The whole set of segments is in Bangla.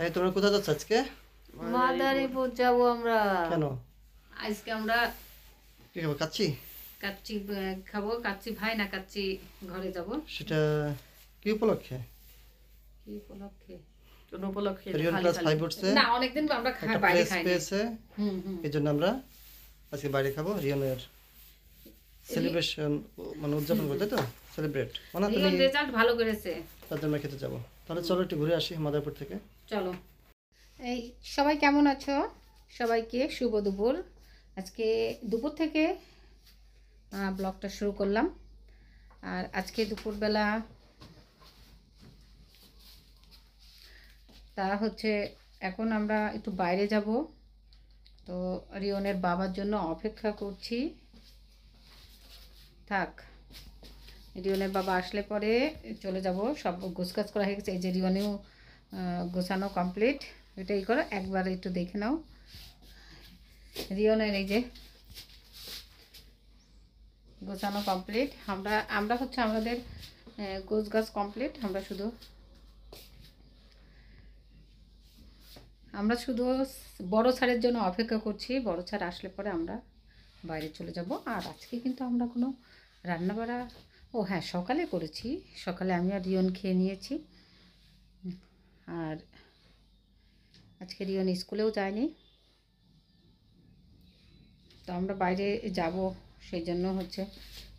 এই তোমরা কোথায় যাচ্ছ আজকে? মাদারীপুর যাবো আমরা। কেন? আজকে আমরা কি খাবো? কাচ্চি? কাচ্চি খাবো। কাচ্চি ভাই না কাচ্চি ঘরে যাব। সেটা কি উপলক্ষে? কি উপলক্ষে? কোন উপলক্ষে? রিয়ন ক্লাস 5 উঠছে না, অনেকদিন আমরা একটা বাইরে প্লেস খাই না। পেয়েছে, এজন্য আমরা আজকে বাইরে খাবো। রিয়নের সেলিব্রেশন মানে উদযাপন করতে, তো সেলিব্রেট মানে রিয়ন রেজাল্ট ভালো করেছে, তার জন্য খেতে যাব। তাহলে চলো একটু ঘুরে আসি মাদারীপুর থেকে। চলো। এই সবাই কেমন আছো? সবাইকে শুভ দুপুর। আজকে দুপুর থেকে ব্লগটা শুরু করলাম। আর আজকে দুপুরবেলা তা হচ্ছে এখন আমরা একটু বাইরে যাব। তো রিয়নের বাবার জন্য অপেক্ষা করছি। থাক, রিয়নের বাবা আসলে পরে চলে যাব। সব গোছগাছ করা হয়ে গেছে। এই যে রিয়নেও গোছানো কমপ্লিট। এটাই করো, একবার একটু দেখে নাও। রিয়নের এই যে গোছানো কমপ্লিট। আমরা হচ্ছে আমাদের গোছগাছ কমপ্লিট। আমরা শুধু বড় ছাড়ের জন্য অপেক্ষা করছি। বড় ছাড় আসলে পরে আমরা বাইরে চলে যাব। আর আজকে কিন্তু আমরা কোনো রান্নাবাড়া, ও হ্যাঁ সকালে করেছি। সকালে আমি আর রিয়ন খেয়ে নিয়েছি। আর আজকে রিয়ন স্কুলেও যায়নি, তো আমরা বাইরে যাব। সেই জন্য হচ্ছে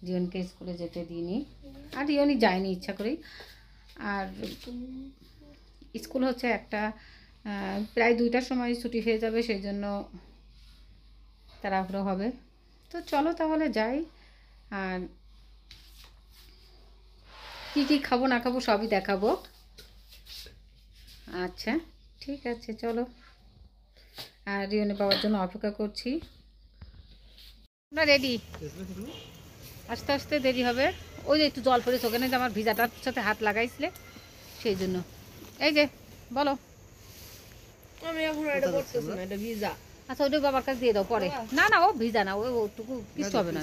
রিয়নকে স্কুলে যেতে দিইনি। আর রিয়নই যায়নি ইচ্ছা করেই। আর স্কুল হচ্ছে একটা প্রায় 2টার সময় ছুটি হয়ে যাবে, সেই জন্য তাড়াহুড়ো হবে। তো চলো তাহলে যাই। আর কি কি খাবো না খাবো সবই দেখাবো। আচ্ছা ঠিক আছে, চলো। আর রিয়নের বাবার জন্য অপেক্ষা করছি। আমরা রেডি। আস্তে আস্তে দেরি হবে। ওই যে একটু জল পড়েছে ওখানে, যে আমার ভিজাটার সাথে হাত লাগাইছিলে সেই জন্য। এই যে বলো। আমি এখন এটা করতেছি না, এটা ভিজা। আচ্ছা ওটা বাবার কাছে দিয়ে দাও পরে। না না, ও ভিজা না, ওটুকু কিছু হবে না।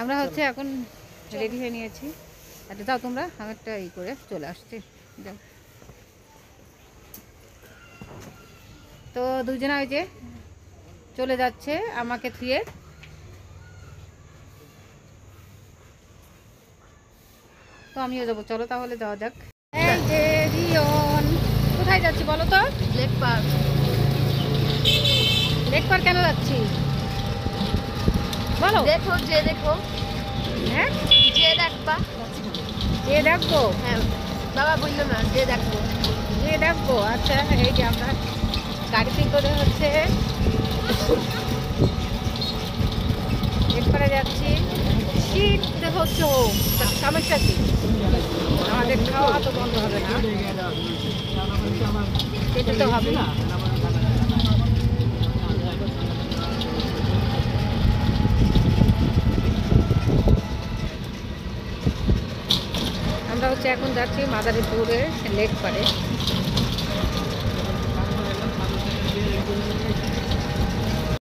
আমরা হচ্ছে এখন রেডি হয়ে নিয়েছি। আচ্ছা যাও তোমরা, আমি একটা করে চলে আসছি। যাও। তো দুজনে ওই যে চলে যাচ্ছে আমাকে থুয়ে। তো আমিও যাবো, চলো তাহলে যাওয়া যাক। এই যে রিয়ন, কোথায় যাচ্ছি বলো তো? Lake park. লেক পার্ক কেন যাচ্ছি বলো? দেখো, যে দেখো। হ্যাঁ, যে দেখবা। যে দেখবো? হ্যাঁ বাবা বললো না, যে দেখবো। যে দেখবো। আচ্ছা এই যে আমরা গাড়িতে করে হচ্ছে লেক পার্কে যাচ্ছি। শীত হচ্ছে, সমস্যা কি? আমাদের খাওয়া তো বন্ধ হবে না, খেতে তো হবে। আমরা হচ্ছে এখন যাচ্ছি মাদারীপুরের লেক পাড়ে।